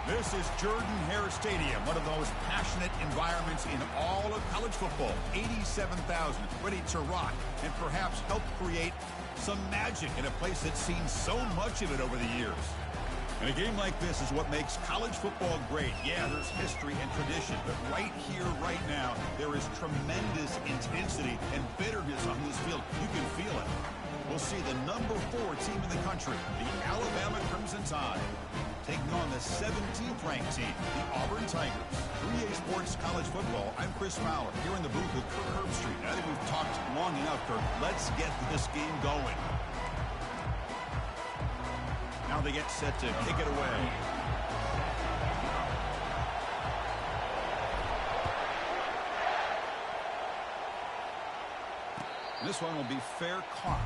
This is Jordan-Hare Stadium, one of the most passionate environments in all of college football. 87,000 ready to rock and perhaps help create some magic in a place that's seen so much of it over the years. And a game like this is what makes college football great. Yeah, there's history and tradition, but right here, right now, there is tremendous intensity and bitterness on this field. You can feel it. We'll see the number 4 team in the country, the Alabama Crimson Tide, taking on the 17th ranked team, the Auburn Tigers. 3A Sports College Football, I'm Chris Fowler, here in the booth with Kirk Herbstreit. I think we've talked long enough, Kirk. Let's get this game going. Now they get set to kick it away. This one will be fair caught.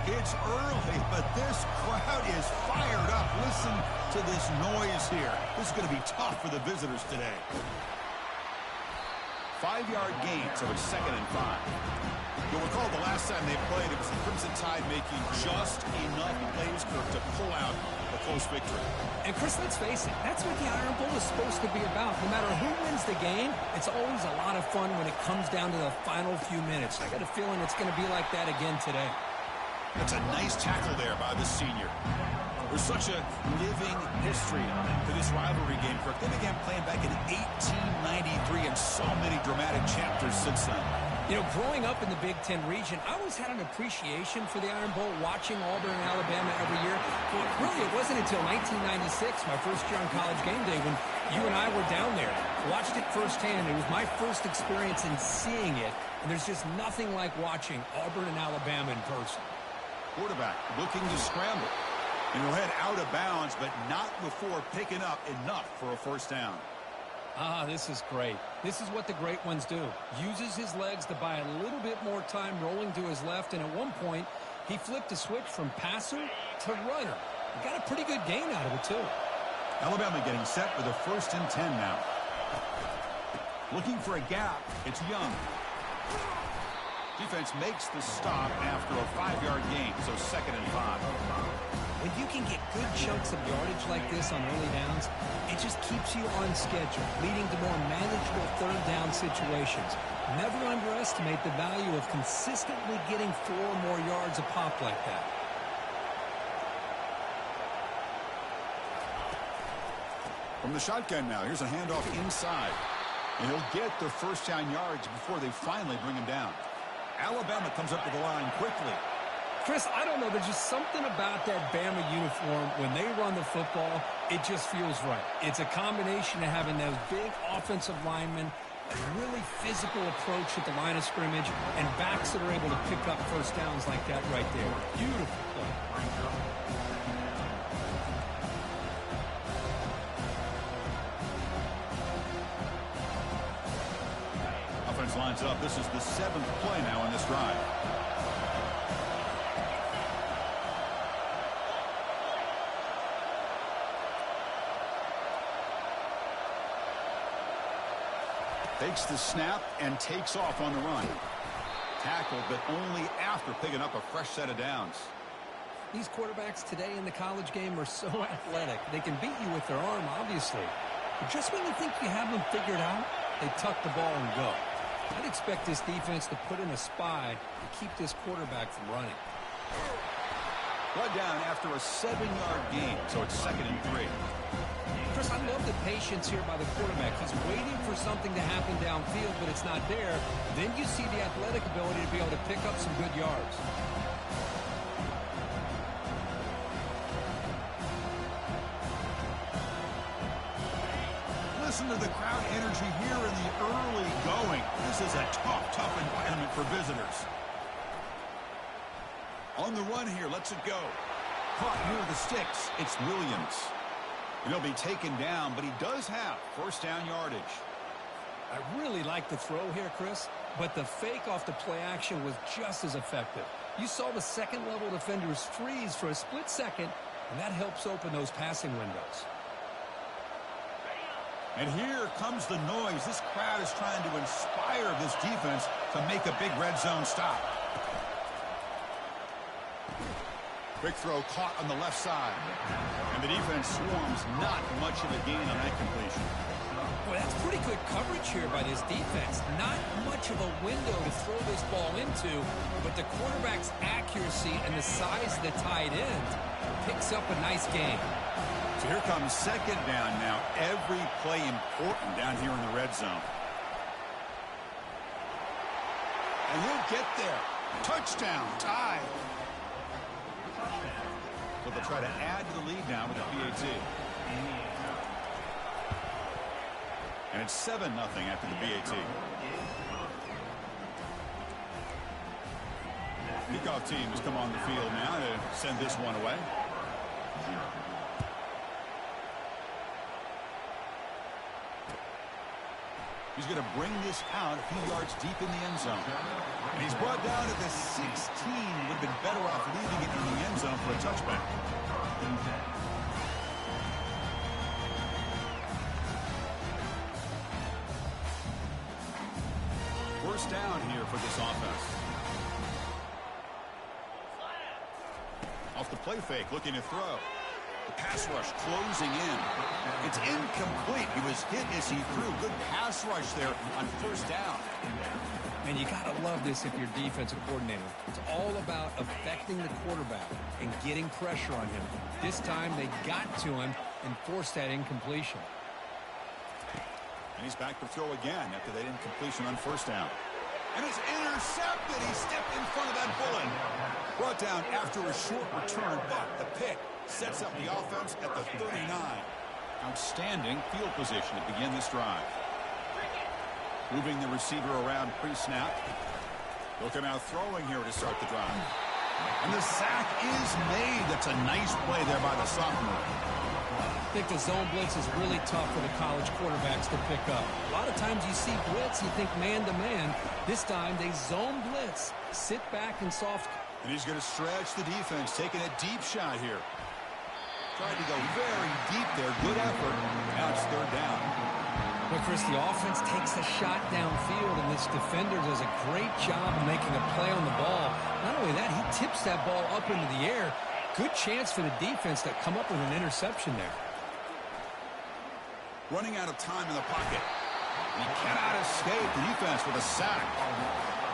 It's early, but this crowd is fired up. Listen to this noise here. This is going to be tough for the visitors today. 5-yard gain, so it's 2nd and 5. You'll recall the last time they played, it was the Crimson Tide making just enough plays, Kirk, to pull out a close victory. And Chris, let's face it, that's what the Iron Bowl is supposed to be about. No matter who wins the game, it's always a lot of fun when it comes down to the final few minutes. I got a feeling it's going to be like that again today. That's a nice tackle there by the senior. There's such a living history to this rivalry game, Kirk. They began playing back in 1893 and so many dramatic chapters since then. You know, growing up in the Big Ten region, I always had an appreciation for the Iron Bowl, watching Auburn and Alabama every year. But really, it wasn't until 1996, my first year on College Game Day, when you and I were down there. Watched it firsthand. It was my first experience in seeing it, and there's just nothing like watching Auburn and Alabama in person. Quarterback looking to scramble. And he'll head out of bounds, but not before picking up enough for a first down. Ah, this is great. This is what the great ones do. Uses his legs to buy a little bit more time rolling to his left, and at one point, he flipped a switch from passer to runner. He got a pretty good gain out of it, too. Alabama getting set for the 1st and 10 now. Looking for a gap. It's Young. Defense makes the stop after a 5-yard gain, so 2nd and 5. When you can get good chunks of yardage like this on early downs, it just keeps you on schedule, leading to more manageable 3rd down situations. Never underestimate the value of consistently getting 4 more yards a pop like that. From the shotgun now, here's a handoff inside. And he'll get the first down yards before they finally bring him down. Alabama comes up to the line quickly. Chris, I don't know. There's just something about that Bama uniform. When they run the football, it just feels right. It's a combination of having those big offensive linemen, a really physical approach at the line of scrimmage, and backs that are able to pick up first downs like that right there. Beautiful play. Offense lines up. This is the 7th play now in this drive. Takes the snap and takes off on the run. Tackled, but only after picking up a fresh set of downs. These quarterbacks today in the college game are so athletic. They can beat you with their arm, obviously. But just when you think you have them figured out, they tuck the ball and go. I'd expect this defense to put in a spy to keep this quarterback from running. Brought down after a 7-yard gain, so it's 2nd and 3. Chris, I love the patience here by the quarterback. He's waiting for something to happen downfield, but it's not there. Then you see the athletic ability to be able to pick up some good yards. Listen to the crowd energy here in the early going. This is a tough environment for visitors. On the run here, lets it go. Caught near the sticks. It's Williams. And he'll be taken down, but he does have first down yardage. I really like the throw here, Chris, but the fake off the play action was just as effective. You saw the second-level defenders freeze for a split second, and that helps open those passing windows. And here comes the noise. This crowd is trying to inspire this defense to make a big red zone stop. Quick throw caught on the left side. And the defense swarms, not much of a gain on that completion. Well, that's pretty good coverage here by this defense. Not much of a window to throw this ball into, but the quarterback's accuracy and the size of the tight end picks up a nice gain. So here comes second down now. Every play important down here in the red zone. And he'll get there. Touchdown, tie. So they'll try to add to the lead now with the PAT. And it's 7-0 after the BAT. Kickoff team has come on the field now to send this one away. He's going to bring this out a few yards deep in the end zone. And he's brought down at the 16. Would have been better off leaving it in the end zone for a touchback. First down here for this offense. Off the play fake, looking to throw. The pass rush closing in. It's incomplete. He was hit as he threw. Good pass rush there on first down. And you got to love this if you're defensive coordinator. It's all about affecting the quarterback and getting pressure on him. This time they got to him and forced that incompletion. And he's back to throw again after that incompletion on first down. And it's intercepted. He stepped in front of that bullet. Brought down after a short return, but the pick sets up the offense at the 39. Outstanding field position to begin this drive. Moving the receiver around pre-snap. Looking out throwing here to start the drive. And the sack is made. That's a nice play there by the sophomore. I think the zone blitz is really tough for the college quarterbacks to pick up. A lot of times you see blitz, you think man-to-man. This time they zone blitz. Sit back and soft. And he's going to stretch the defense, taking a deep shot here. Tried to go very deep there. Good effort. Now it's third down. But Chris, the offense takes a shot downfield, and this defender does a great job of making a play on the ball. Not only that, he tips that ball up into the air. Good chance for the defense to come up with an interception there. Running out of time in the pocket. He cannot escape the defense with a sack.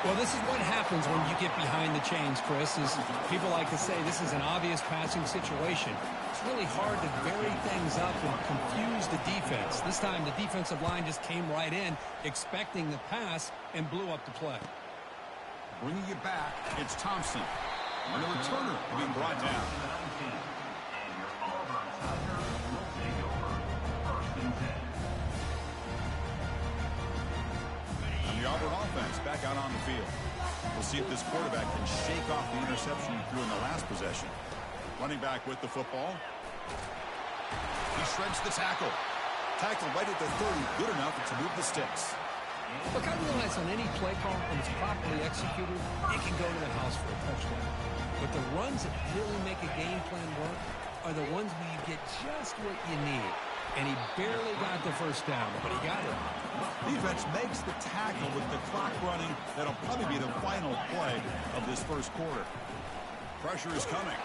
Well, this is what happens when you get behind the chains, Chris. Is people like to say this is an obvious passing situation. It's really hard to vary things up and confuse the defense. This time the defensive line just came right in, expecting the pass, and blew up the play. Bringing it back, it's Thompson. And the returner being brought down. And the Auburn offense back out on the field. We'll see if this quarterback can shake off the interception he threw in the last possession. Running back with the football. He shreds the tackle. Tackle right at the 30. Good enough to move the sticks. Look, I realize on any play call, when it's properly executed, it can go to the house for a touchdown. But the runs that really make a game plan work are the ones where you get just what you need. And he barely got the first down, but he got it. Defense makes the tackle with the clock running. That'll probably be the final play of this first quarter. Pressure is coming.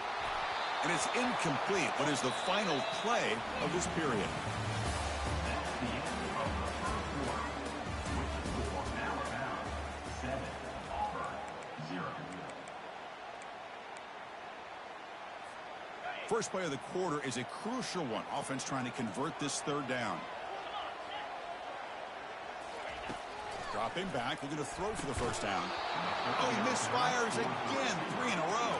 And it's incomplete. What is the final play of this period? First play of the quarter is a crucial one. Offense trying to convert this third down. Dropping back, looking to throw for the first down. Oh, he misfires again. 3 in a row.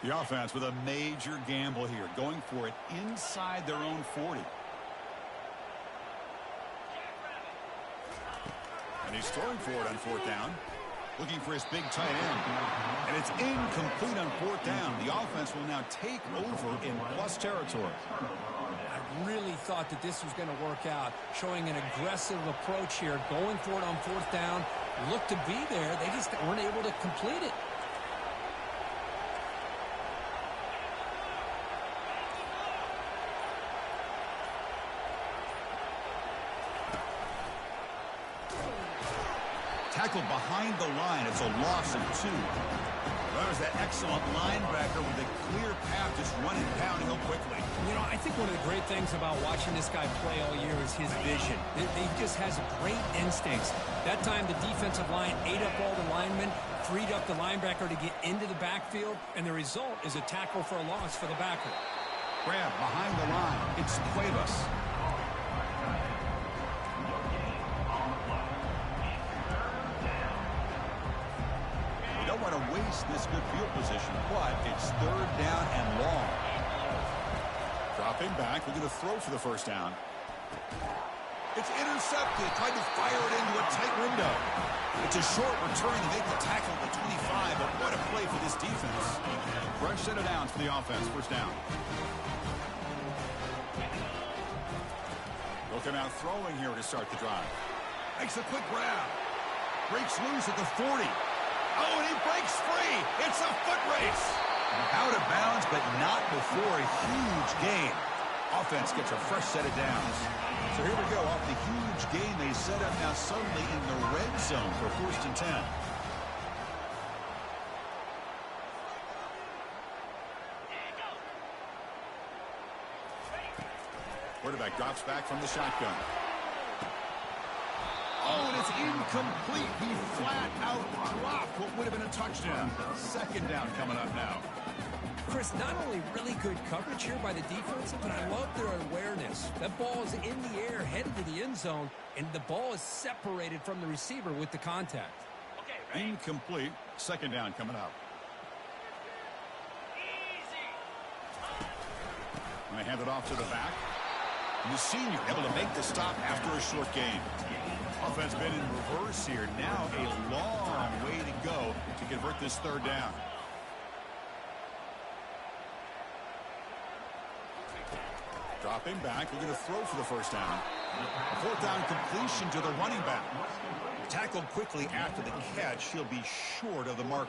The offense with a major gamble here, going for it inside their own 40. And he's throwing for it on fourth down. Looking for his big tight end. And it's incomplete on fourth down. The offense will now take over in plus territory. I really thought that this was going to work out. Showing an aggressive approach here. Going for it on fourth down. Looked to be there. They just weren't able to complete it. Tackled behind the line. It's a loss of 2. There's that excellent linebacker with a clear path just running downhill quickly. You know, I think one of the great things about watching this guy play all year is his vision. He just has great instincts. That time the defensive line ate up all the linemen, freed up the linebacker to get into the backfield, and the result is a tackle for a loss for the backer. Grab behind the line. It's Cuevas. You don't want to waste this good field position, but it's 3rd down and long. Dropping back, we're going to throw for the first down. It's intercepted, trying to fire it into a tight window. It's a short return to make the tackle at the 25, but what a play for this defense. Fresh set of downs for the offense, first down. They'll come out throwing here to start the drive. Makes a quick grab. Breaks loose at the 40. Oh, and he breaks free. It's a foot race. Out of bounds, but not before a huge gain. Offense gets a fresh set of downs. So here we go. Off the huge gain they set up now suddenly in the red zone for 1st and 10. Quarterback drops back from the shotgun. Oh, and it's incomplete. He flat out dropped what would have been a touchdown. 2nd down coming up now. Chris, not only really good coverage here by the defense, but I love their awareness. That ball is in the air, headed to the end zone, and the ball is separated from the receiver with the contact. Okay, incomplete. 2nd down coming up. And they hand it off to the back. And the senior able to make the stop after a short gain. Offense been in reverse here. Now a long way to go to convert this 3rd down. Dropping back. We're going to throw for the first down. 4th down completion to the running back. Tackled quickly after the catch. He'll be short of the mark.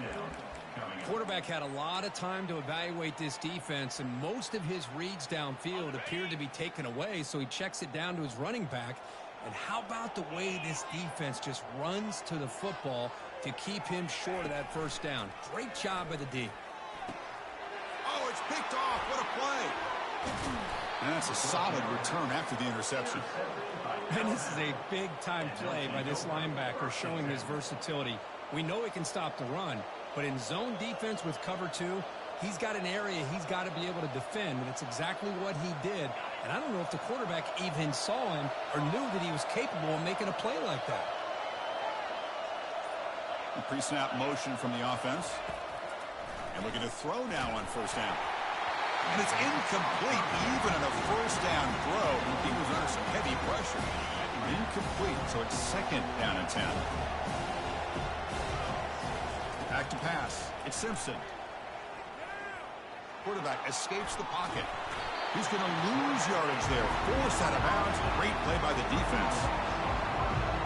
Quarterback had a lot of time to evaluate this defense, and most of his reads downfield appeared to be taken away, so he checks it down to his running back. And how about the way this defense just runs to the football to keep him short of that first down? Great job by the D. Oh, it's picked off. What a play. And that's a solid return after the interception. And this is a big-time play by this linebacker showing his versatility. We know he can stop the run, but in zone defense with cover 2, he's got an area he's got to be able to defend, and it's exactly what he did. And I don't know if the quarterback even saw him or knew that he was capable of making a play like that. Pre-snap motion from the offense. And looking to throw now on first down. And it's incomplete even on a first down throw. He was under some heavy pressure. Incomplete, so it's 2nd down and 10. Back to pass. It's Simpson. Quarterback escapes the pocket. He's going to lose yardage there. Forced out of bounds. Great play by the defense.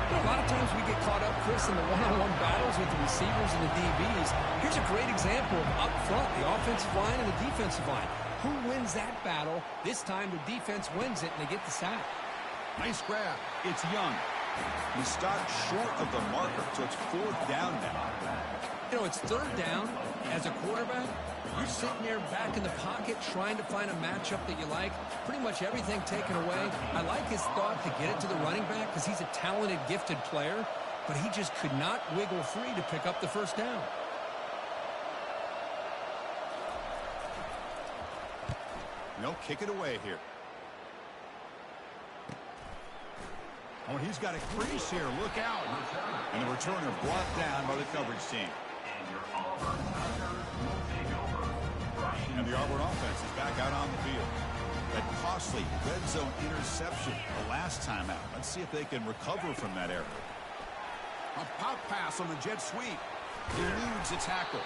A lot of times we get caught up, Chris, in the one-on-one battles with the receivers and the DBs. Here's a great example of up front, the offensive line and the defensive line. Who wins that battle? This time the defense wins it, and they get the sack. Nice grab. It's Young. He stopped short of the marker, so it's 4th down now. You know, it's 3rd down. As a quarterback, you're sitting there back in the pocket trying to find a matchup that you like. Pretty much everything taken away. I like his thought to get it to the running back because he's a talented, gifted player, but he just could not wiggle free to pick up the first down. No, kick it away here. Oh, he's got a crease here. Look out. And the returner brought down by the coverage team. And the Auburn offense is back out on the field. That costly red zone interception the last time out. Let's see if they can recover from that error. A pop pass on the jet sweep. Eludes a tackle.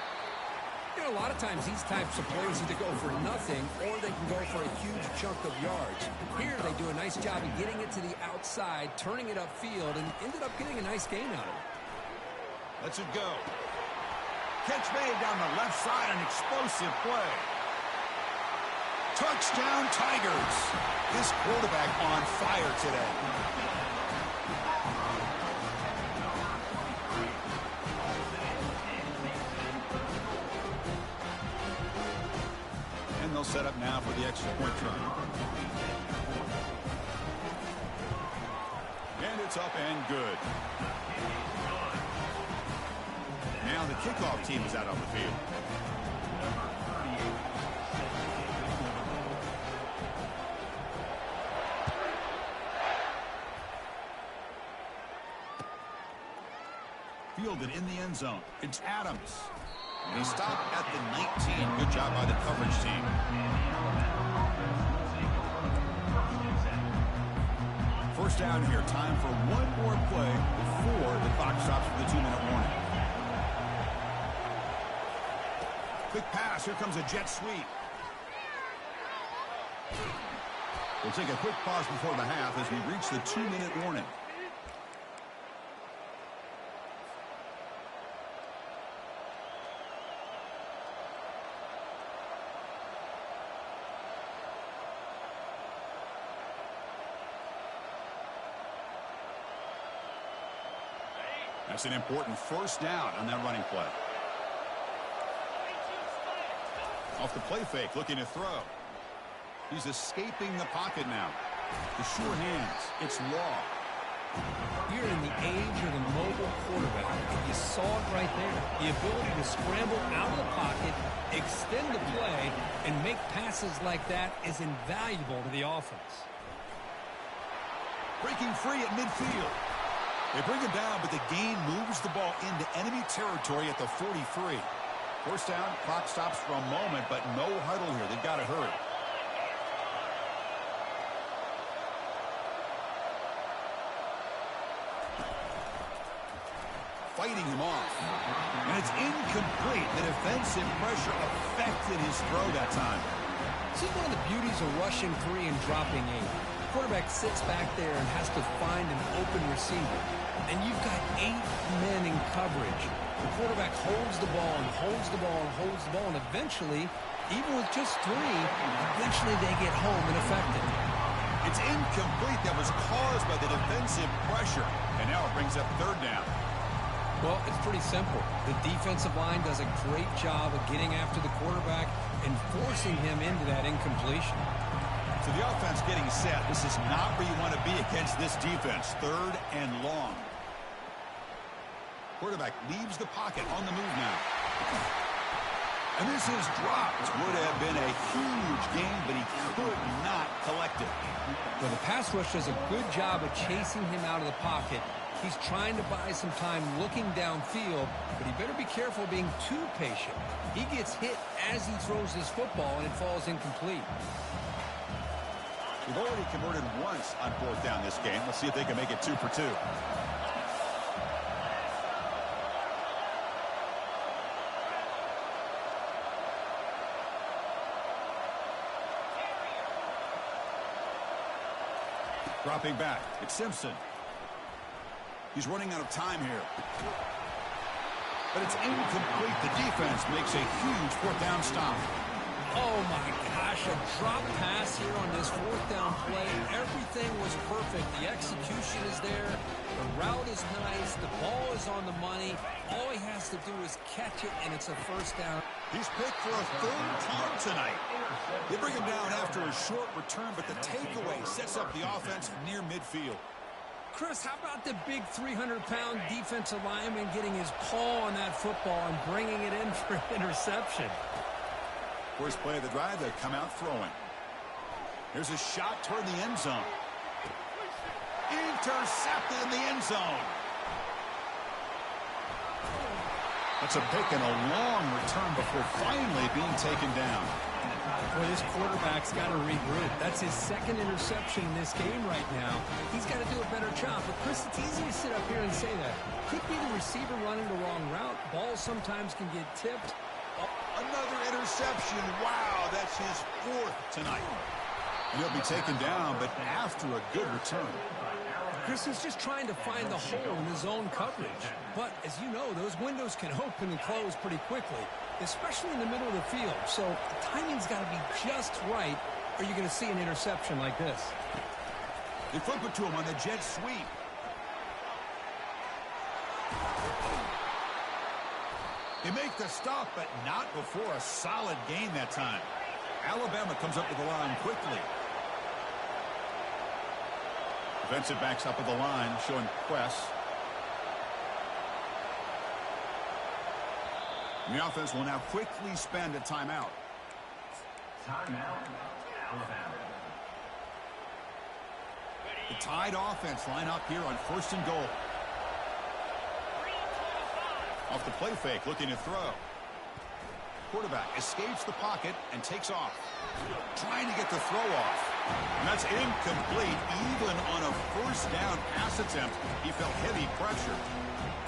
You know, a lot of times these types of plays either go for nothing or they can go for a huge chunk of yards. Here they do a nice job of getting it to the outside, turning it upfield, and ended up getting a nice gain out of it. Lets it go. Catch made down the left side, an explosive play. Touchdown Tigers. This quarterback on fire today. they'll set up now for the extra point try. And it's up and good. Now the kickoff team is out on the field. Fielded in the end zone. It's Adams. And he stopped at the 19. Good job by the coverage team. First down here. Time for one more play before the clock stops for the 2-minute warning. Quick pass. Here comes a jet sweep. We'll take a quick pause before the half as we reach the 2-minute warning. That's an important first down on that running play. Off the play fake, looking to throw. He's escaping the pocket now. The sure hands. It's Law. You're in the age of the mobile quarterback. You saw it right there. The ability to scramble out of the pocket, extend the play, and make passes like that is invaluable to the offense. Breaking free at midfield. They bring him down, but the gain moves the ball into enemy territory at the 43. First down, clock stops for a moment, but no huddle here. They've got to hurry. Fighting him off. And it's incomplete. The defensive pressure affected his throw that time. See one of the beauties of rushing 3 and dropping 8. Quarterback sits back there and has to find an open receiver. And you've got 8 men in coverage. The quarterback holds the ball and holds the ball and holds the ball. And eventually, even with just 3, eventually they get home and effective. It's incomplete. That was caused by the defensive pressure. And now it brings up third down. Well, it's pretty simple. The defensive line does a great job of getting after the quarterback and forcing him into that incompletion. So the offense getting set. This is not where you want to be against this defense. Third and long. Quarterback leaves the pocket on the move now. And this is dropped. Would have been a huge gain, but he could not collect it. Well, the pass rush does a good job of chasing him out of the pocket. He's trying to buy some time looking downfield, but he better be careful being too patient. He gets hit as he throws his football, and it falls incomplete. They've already converted once on fourth down this game. Let's see if they can make it 2 for 2. Dropping back. It's Simpson. He's running out of time here. But it's incomplete. The defense makes a huge fourth down stop. Oh, my gosh, a drop pass here on this fourth down play. Everything was perfect. The execution is there. The route is nice. The ball is on the money. All he has to do is catch it, and it's a first down. He's picked for a third time tonight. They bring him down after a short return, but the takeaway sets up the offense near midfield. Chris, how about the big 300-pound defensive lineman getting his paw on that football and bringing it in for an interception? First play of the drive, they come out throwing. Here's a shot toward the end zone. Intercepted in the end zone. That's a pick and a long return before finally being taken down. Boy, this quarterback's got to regroup. That's his second interception in this game right now. He's got to do a better job. But, Chris, it's easy to sit up here and say that. Could be the receiver running the wrong route. Balls sometimes can get tipped. Another interception. Wow, that's his 4th tonight. And he'll be taken down, but after a good return. Chris is just trying to find the hole in his own coverage. But, as you know, those windows can open and close pretty quickly, especially in the middle of the field. So the timing's got to be just right, or you're going to see an interception like this. They flip it to him on the jet sweep. They make the stop, but not before a solid gain that time. Alabama comes up with the line quickly. Defensive backs up at the line, showing press. And the offense will now quickly spend a timeout. Timeout, Alabama. The Tide offense line up here on 1st and goal. Off the play fake, looking to throw. Quarterback escapes the pocket and takes off. Trying to get the throw off. And that's incomplete. Even on a 1st down pass attempt, he felt heavy pressure.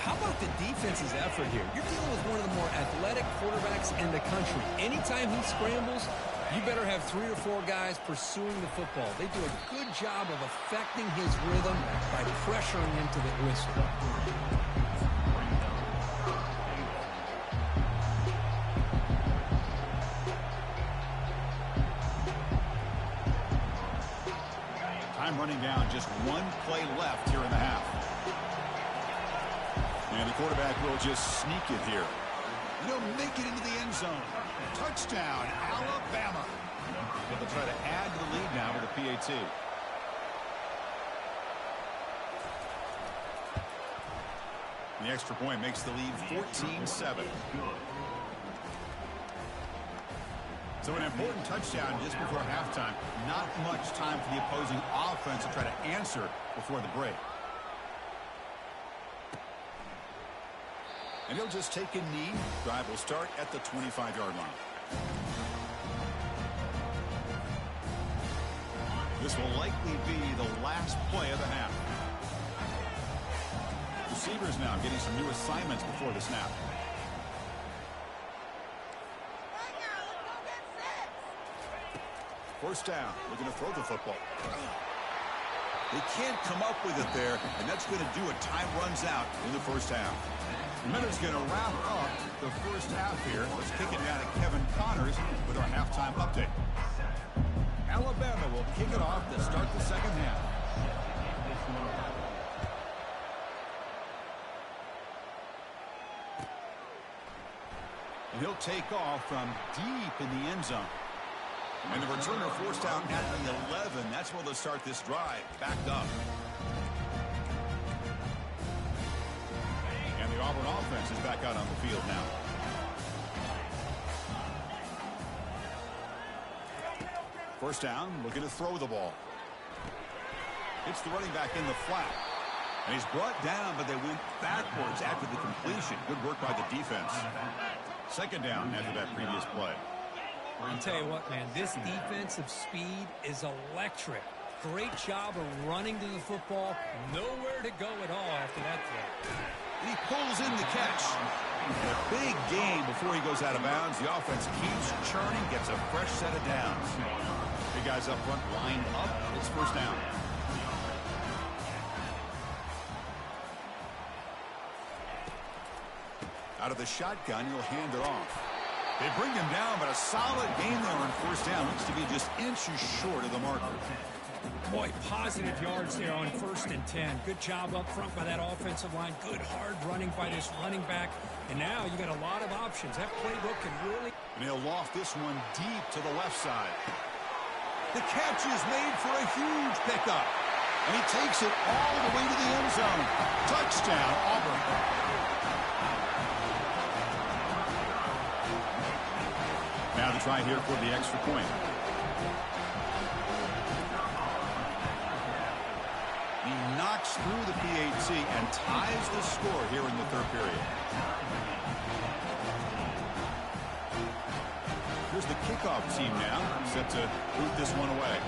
How about the defense's effort here? You're dealing with one of the more athletic quarterbacks in the country. Anytime he scrambles, you better have 3 or 4 guys pursuing the football. They do a good job of affecting his rhythm by pressuring him to the whistle. Time running down, just 1 play left here in the half. And the quarterback will just sneak it here. And he'll make it into the end zone. Touchdown, Alabama. But they'll try to add to the lead now with a PAT. And the extra point makes the lead 14-7. So an important touchdown just before halftime. Not much time for the opposing offense to try to answer before the break. And he'll just take a knee. Drive will start at the 25-yard line. This will likely be the last play of the half. Receivers now getting some new assignments before the snap. First down, looking to throw the football. They can't come up with it there, and that's going to do it. Time runs out in the first half. The Minutes going to wrap up the first half here. Let's kick it down to Kevin Connors with our halftime update. Alabama will kick it off to start the second half. And he'll take off from deep in the end zone. And the returner forced out at the 11. That's where they'll start this drive. Backed up. And the Auburn offense is back out on the field now. First down, looking to throw the ball. It's the running back in the flat. And he's brought down, but they went backwards after the completion. Good work by the defense. Second down after that previous play. I'll tell you what, man, this defensive speed is electric. Great job of running to the football. Nowhere to go at all after that throw. And he pulls in the catch. And a big gain before he goes out of bounds. The offense keeps churning, gets a fresh set of downs. Big guys up front lined up. It's first down. Out of the shotgun, he'll hand it off. They bring him down, but a solid gain there on first down. Looks to be just inches short of the marker. Boy, positive yards there on 1st and 10. Good job up front by that offensive line. Good hard running by this running back. And now you got a lot of options. That playbook can really... And he'll loft this one deep to the left side. The catch is made for a huge pickup. And he takes it all the way to the end zone. Touchdown, Auburn. Now to try here for the extra point. He knocks through the PAT and ties the score here in the third period. Here's the kickoff team now, set to boot this one away.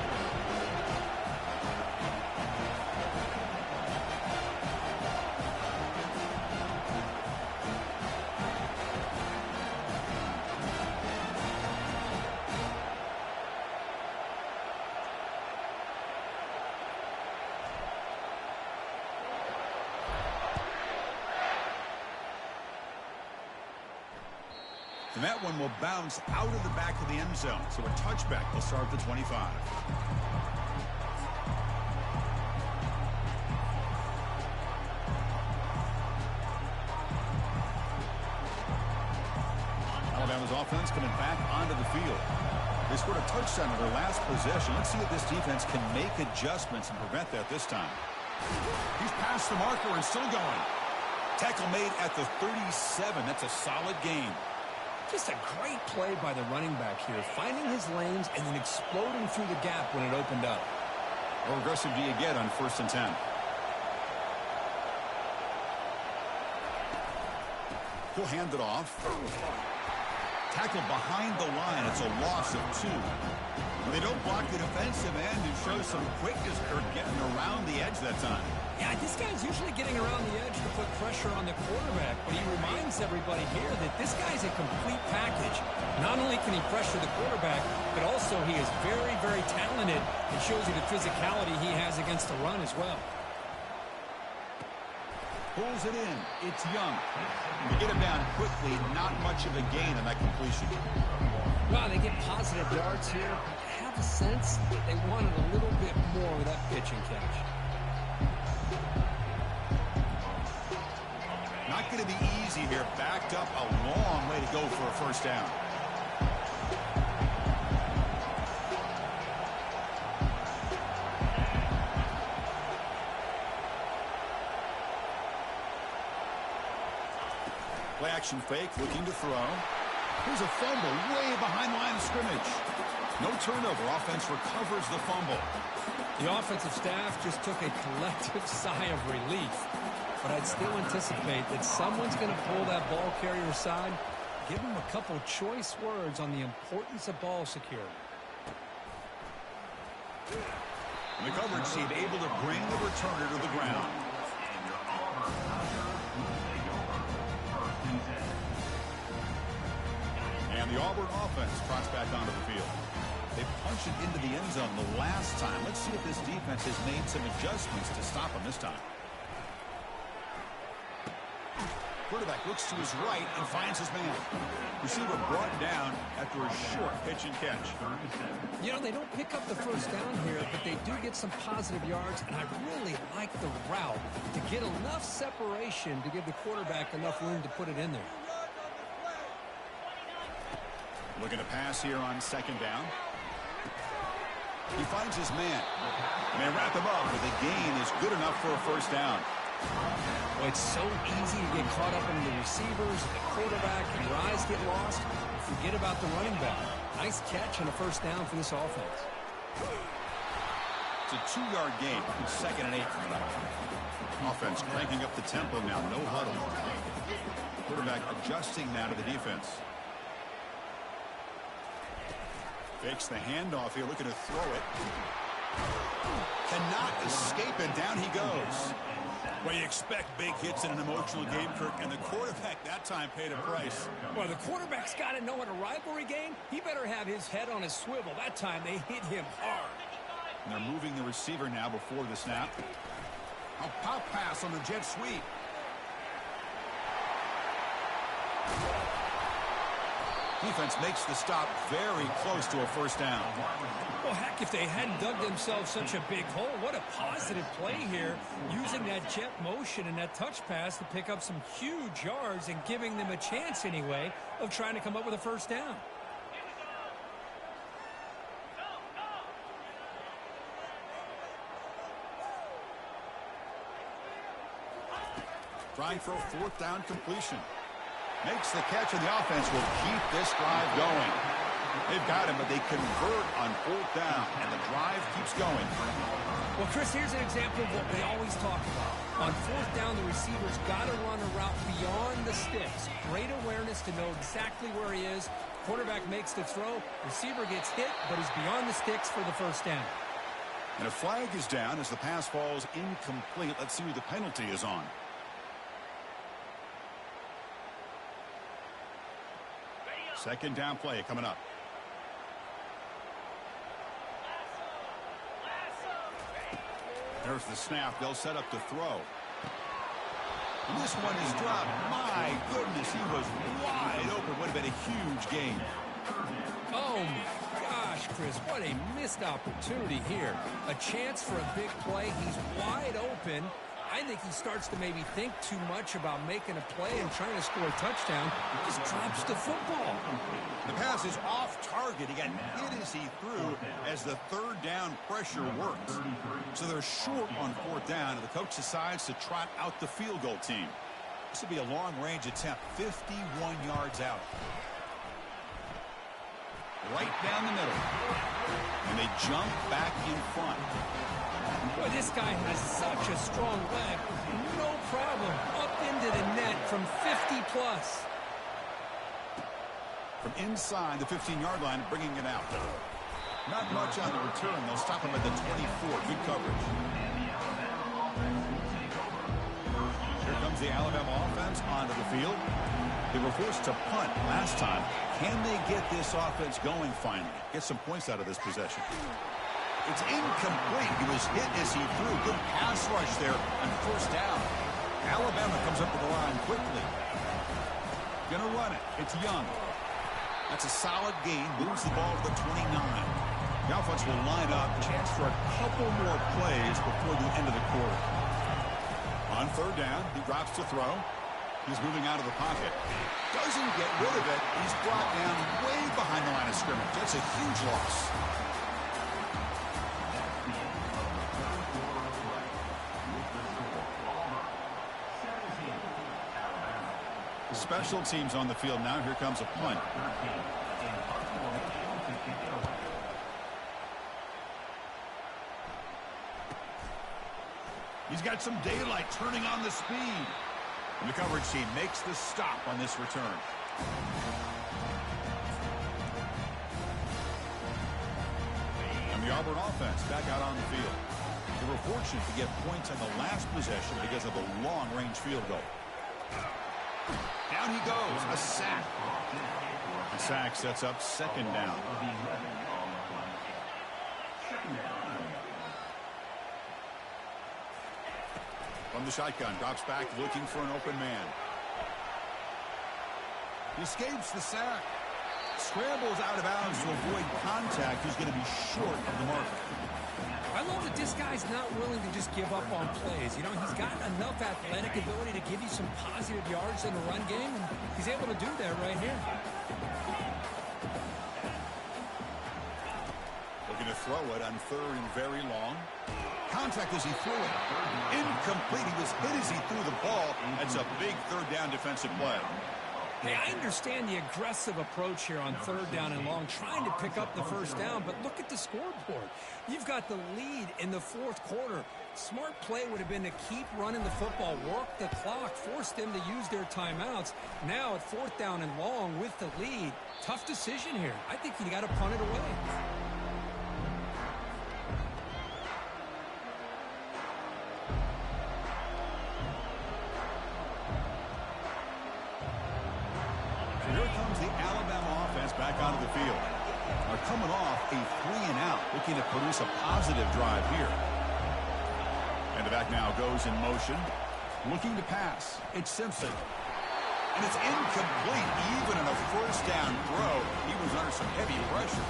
And that one will bounce out of the back of the end zone. So a touchback will start at the 25. Alabama's offense coming back onto the field. They scored a touchdown in their last possession. Let's see if this defense can make adjustments and prevent that this time. He's past the marker and still going. Tackle made at the 37. That's a solid gain. Just a great play by the running back here, finding his lanes and then exploding through the gap when it opened up. How aggressive do you get on 1st and 10? He'll hand it off. Tackle behind the line. It's a loss of 2. They don't block the defensive end and show some quickness or getting around the edge that time. Yeah, this guy's usually getting around the edge to put pressure on the quarterback, but he reminds everybody here that this guy's a complete package. Not only can he pressure the quarterback, but also he is very, very talented and shows you the physicality he has against the run as well. Pulls it in. It's Young. To get him down quickly, not much of a gain on that completion. Well, they get positive yards here. I have a sense that they wanted a little bit more with that pitch and catch. Not going to be easy here. Backed up a long way to go for a 1st down. Play action fake, looking to throw. Here's a fumble way behind the line of scrimmage. No turnover. Offense recovers the fumble. The offensive staff just took a collective sigh of relief. But I'd still anticipate that someone's going to pull that ball carrier aside, give him a couple choice words on the importance of ball security. The coverage team able to bring the returner to the ground. And the Auburn offense trots back onto the field. They punched it into the end zone the last time. Let's see if this defense has made some adjustments to stop them this time. Quarterback looks to his right and finds his man. Receiver brought down after a short pitch and catch. You know, they don't pick up the 1st down here, but they do get some positive yards, and I really like the route to get enough separation to give the quarterback enough room to put it in there. Looking to pass here on 2nd down. He finds his man. And they wrap him up, but the gain is good enough for a 1st down. Well, it's so easy to get caught up in the receivers, the quarterback, and your eyes get lost. You forget about the running back. Nice catch and a 1st down for this offense. It's a 2-yard gain. 2nd and 8 from that. Offense cranking up the tempo now. No huddle. Quarterback adjusting now to the defense. Fakes the handoff here, looking to throw it. Cannot escape it. Down he goes. Well, you expect big hits in an emotional game, Kirk, and the quarterback that time paid a price. Well, the quarterback's got to know in a rivalry game, he better have his head on his swivel. That time they hit him hard. And they're moving the receiver now before the snap. A pop pass on the jet sweep. Defense makes the stop very close to a 1st down. Well, heck, if they hadn't dug themselves such a big hole, what a positive play here, using that jet motion and that touch pass to pick up some huge yards and giving them a chance anyway of trying to come up with a 1st down. Trying for a 4th down completion. Makes the catch, and the offense will keep this drive going. They've got him, but they convert on 4th down, and the drive keeps going. Well, Chris, here's an example of what we always talk about. On 4th down, the receiver's got to run a route beyond the sticks. Great awareness to know exactly where he is. Quarterback makes the throw. Receiver gets hit, but he's beyond the sticks for the 1st down. And a flag is down as the pass falls incomplete. Let's see who the penalty is on. Second down play coming up. There's the snap. They'll set up to throw. And this one is dropped. My goodness, he was wide open. Would have been a huge gain. Oh, my gosh, Chris, what a missed opportunity here. A chance for a big play. He's wide open. I think he starts to maybe think too much about making a play and trying to score a touchdown. He just drops the football. The pass is off target. He got hit as he threw as the third down pressure worked. So they're short on fourth down, and the coach decides to trot out the field goal team. This will be a long-range attempt, 51 yards out. Right down the middle. And they jump back in front. Boy, this guy has such a strong leg. No problem. Up into the net from 50-plus. From inside the 15-yard line, bringing it out. Not much on the return. They'll stop him at the 24. Good coverage. Here comes the Alabama offense onto the field. They were forced to punt last time. Can they get this offense going finally? Get some points out of this possession. It's incomplete. He was hit as he threw. Good pass rush there on first down. Alabama comes up with the line quickly. Gonna run it. It's Young. That's a solid gain. Moves the ball to the 29. The offense will line up. Chance for a couple more plays before the end of the quarter. On third down, he drops to throw. He's moving out of the pocket. Doesn't get rid of it. He's brought down way behind the line of scrimmage. That's a huge loss. Special teams on the field now. Here comes a punt. He's got some daylight turning on the speed. And the coverage team makes the stop on this return. And the Auburn offense back out on the field. They were fortunate to get points on the last possession because of a long-range field goal. Down he goes. A sack. The sack sets up second down. From the shotgun, drops back looking for an open man. He escapes the sack. Scrambles out of bounds to avoid contact. He's going to be short of the mark. I love that this guy's not willing to just give up on plays. You know, he's got enough athletic ability to give you some positive yards in the run game, and he's able to do that right here. Looking to throw it on third and very long. Contact as he threw it. Incomplete. He was hit as he threw the ball. That's a big third down defensive play. Hey, I understand the aggressive approach here on third down and long, trying to pick up the first down, but look at the scoreboard. You've got the lead in the fourth quarter. Smart play would have been to keep running the football, work the clock, force them to use their timeouts. Now at fourth down and long with the lead, tough decision here. I think you got to punt it away. Here comes the Alabama offense back onto the field. Are coming off a 3-and-out, looking to produce a positive drive here. And the back now goes in motion, looking to pass. It's Simpson. And it's incomplete, even in a first down throw. He was under some heavy pressure.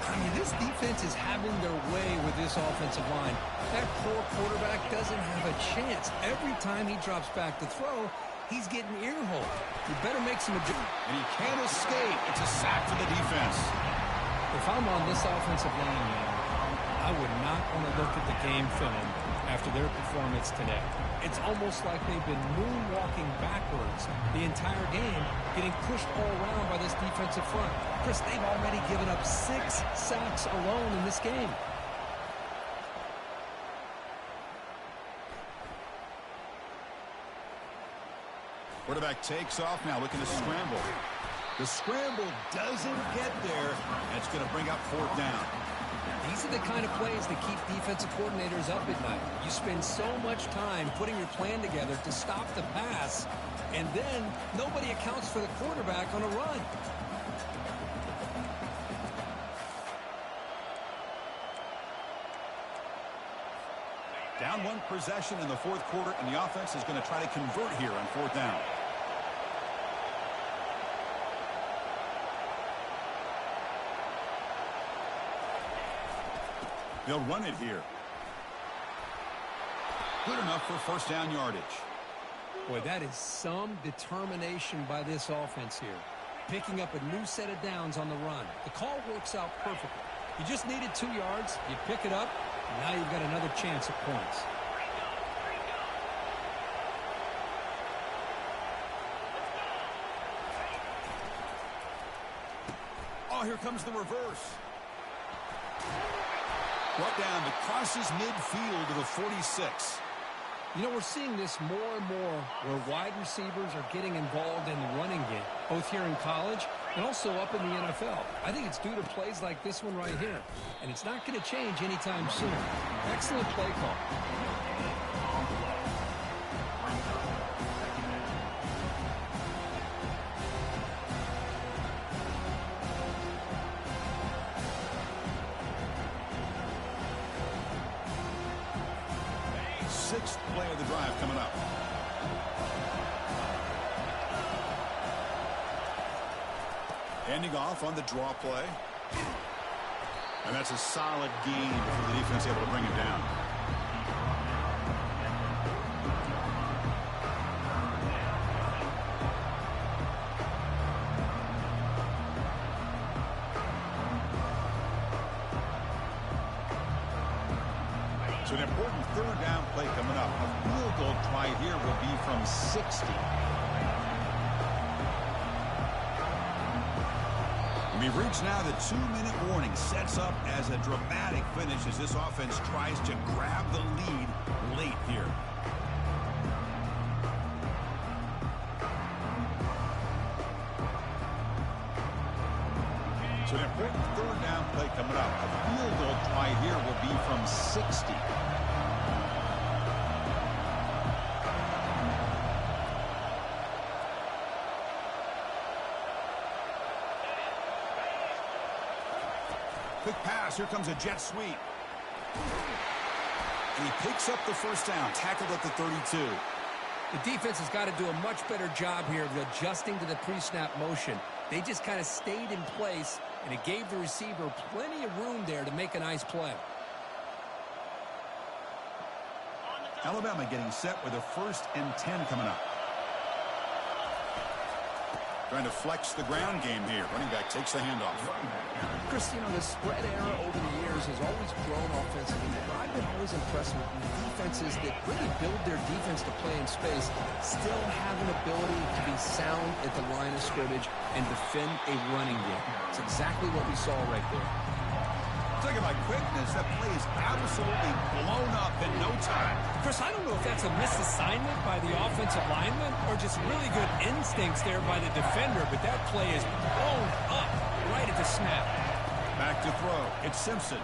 I mean, this defense is having their way with this offensive line. That poor quarterback doesn't have a chance. Every time he drops back to throw, he's getting ear-holed. You better make some adjustments. And he can't escape. It's a sack for the defense. If I'm on this offensive line, man, I would not want to look at the game film after their performance today. It's almost like they've been moonwalking backwards the entire game, getting pushed all around by this defensive front. Chris, they've already given up 6 sacks alone in this game. Quarterback takes off now, looking to scramble. The scramble doesn't get there, and it's going to bring up fourth down. These are the kind of plays that keep defensive coordinators up at night. You spend so much time putting your plan together to stop the pass, and then nobody accounts for the quarterback on a run. Down one possession in the fourth quarter, and the offense is going to try to convert here on fourth down. They'll run it here. Good enough for first down yardage. Boy, that is some determination by this offense here. Picking up a new set of downs on the run. The call works out perfectly. You just needed 2 yards. You pick it up, and now you've got another chance at points. Oh, here comes the reverse. Brought down to crosses midfield to the 46. You know, we're seeing this more and more where wide receivers are getting involved in the running game, both here in college and also up in the NFL. I think it's due to plays like this one right here, and it's not going to change anytime soon. Excellent play call. Sixth play of the drive coming up. Handing off on the draw play. And that's a solid gain for the defense able to bring him down. So an important third down play coming up. A field goal try here will be from 60. We've reached now the 2-minute warning. Sets up as a dramatic finish as this offense tries to grab the lead late here. So an important third down play coming up. A field goal try here will be from 60. Quick pass. Here comes a jet sweep. And he picks up the first down. Tackled at the 32. The defense has got to do a much better job here of adjusting to the pre-snap motion. They just kind of stayed in place, and it gave the receiver plenty of room there to make a nice play. Alabama getting set with a 1st and 10 coming up. Trying to flex the ground game here. Running back takes the handoff. Chris, you know, the spread era over the years has always grown offensively, but I've been always impressed with defenses that really build their defense to play in space, still have an ability to be sound at the line of scrimmage and defend a running game. It's exactly what we saw right there. Talking about quickness, that play is absolutely blown up in no time. Chris, I don't know if that's a misassignment by the offensive lineman or just really good instincts there by the defender, but that play is blown up right at the snap. Back to throw. It's Simpson.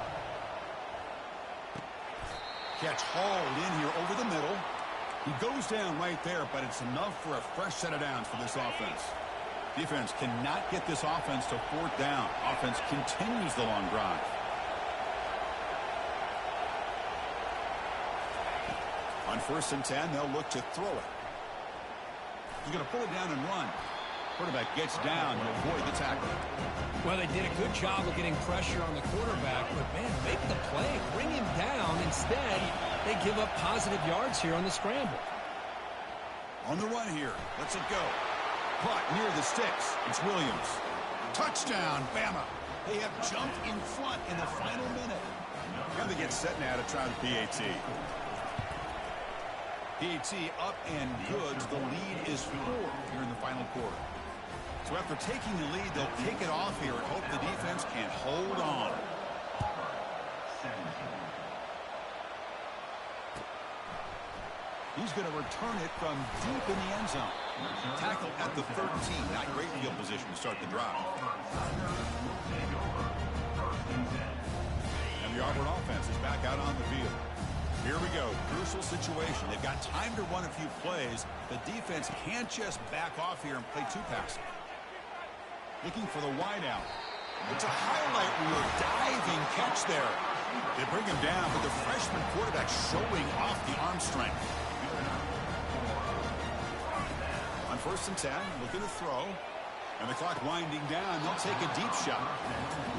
Catch hauled in here over the middle. He goes down right there, but it's enough for a fresh set of downs for this offense. Defense cannot get this offense to 4th down. Offense continues the long drive. On 1st and 10, they'll look to throw it. He's going to pull it down and run. Quarterback gets down to avoid the tackle. Well, they did a good job of getting pressure on the quarterback, but, man, make the play, bring him down. Instead, they give up positive yards here on the scramble. On the run here. Let's it go. Caught near the sticks. It's Williams. Touchdown, Bama. They have jumped in front in the final minute. And they get set now to try the PAT. PAT up and good. The lead is 4 here in the final quarter. So after taking the lead, they'll kick it off here and hope the defense can hold on. He's going to return it from deep in the end zone. Tackle at the 13. Not great field position to start the drive. And the Auburn offense is back out on the field. Here we go. Crucial situation. They've got time to run a few plays. The defense can't just back off here and play two passes. Looking for the wideout. It's a highlight reel diving catch there. They bring him down, but the freshman quarterback showing off the arm strength. On 1st and 10, looking to throw. And the clock winding down. They'll take a deep shot.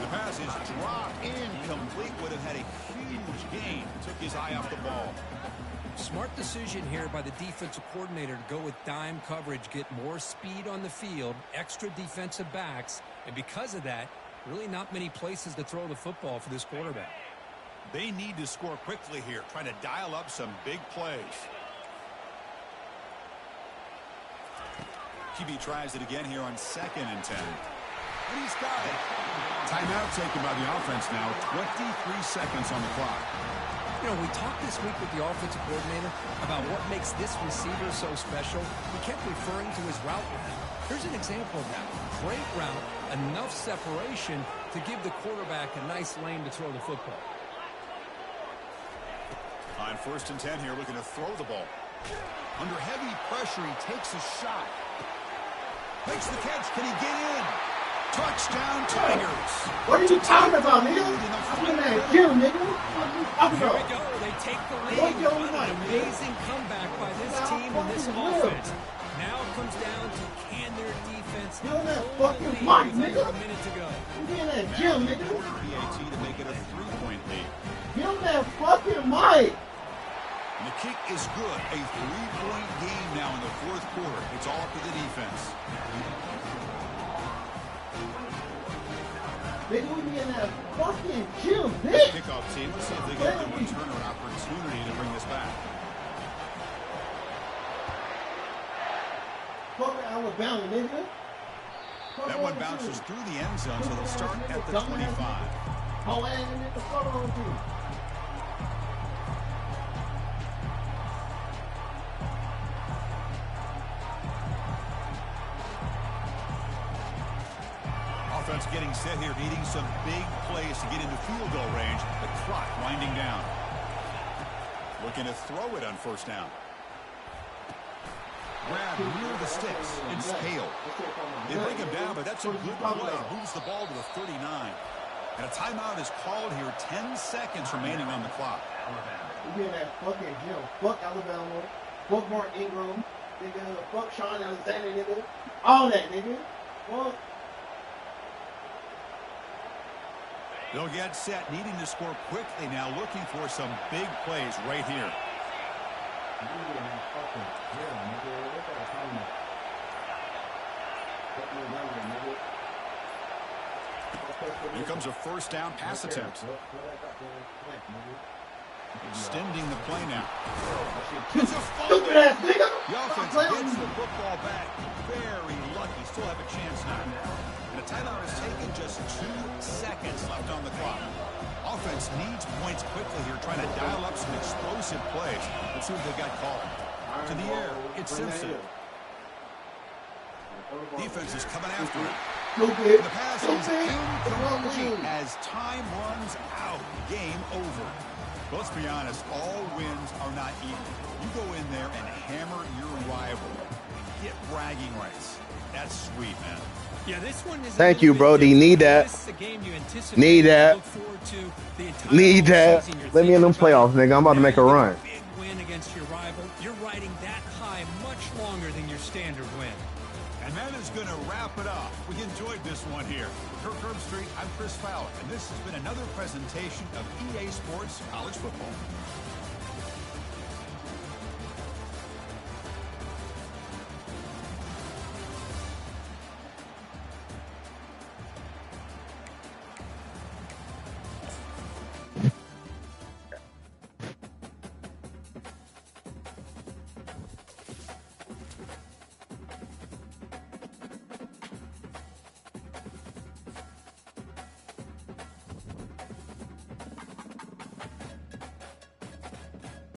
The pass is dropped incomplete. Would have had a huge gain. Took his eye off the ball. Smart decision here by the defensive coordinator to go with dime coverage, get more speed on the field, extra defensive backs, and because of that, really not many places to throw the football for this quarterback. They need to score quickly here, trying to dial up some big plays. QB tries it again here on 2nd and 10. And he's got it. Timeout taken by the offense now. 23 seconds on the clock. You know, we talked this week with the offensive coordinator about what makes this receiver so special. He kept referring to his route run. Here's an example of that. Great route, enough separation to give the quarterback a nice lane to throw the football. On 1st and 10 here, looking to throw the ball. Under heavy pressure, he takes a shot. Makes the catch. Can he get in? Touchdown, Tigers. What are you talking about, nigga? I'm in that gym, nigga. Here we go. They take the lead. What an amazing comeback by this team and this offense. Now it comes down to can their defense Get on that hold fucking the mic, lead with nigga. a minute to go. You in that gym, nigga. PAT to make it a 3-point lead. Get on that fucking mic. And the kick is good. A 3-point game now in the 4th quarter. It's all up to the defense. Nigga, we be in that fucking gym, nigga. Kickoff team. Let's see if they get the return or an opportunity to bring this back. Fuck Alabama, nigga. That one bounces through the end zone, so they'll start at the 25. Oh, and nigga, fuck on you. Offense getting set here, needing some big plays to get into field goal range. The clock winding down. Looking to throw it on 1st down. Grab near the sticks. It's Hale. They bring him down, but that's a good play. Moves the ball to the 39. And a timeout is called here. 10 seconds remaining on the clock. We be in that fucking gym. Fuck Alabama. Fuck Mark Ingram. Nigga, fuck Sean Alexander, nigga. All that, nigga. Fuck. They'll get set, needing to score quickly now, looking for some big plays right here. Here comes a 1st down pass attempt. Extending the play now. It's a fumble. The offense gets the football back. Very lucky. Still have a chance now. And a timeout is taken, just 2 seconds left on the clock. Offense needs points quickly here, trying to dial up some explosive plays. Let's see what they've got called. To the air, it's Simpson. Defense is coming after it. And the pass is incomplete as time runs out. Game over. But let's be honest, all wins are not equal. You go in there and hammer your rival and get bragging rights. That's sweet, man. Yeah, this one is Thank you, bro. Do you need that? Need that. Need that. Let me in them playoffs, nigga. I'm about to make a run. Big win against your rival. You're riding that high much longer than your standard win. And that is going to wrap it up. We enjoyed this one here. For Kirk Street, I'm Chris Fowler, and this has been another presentation of EA Sports College Football.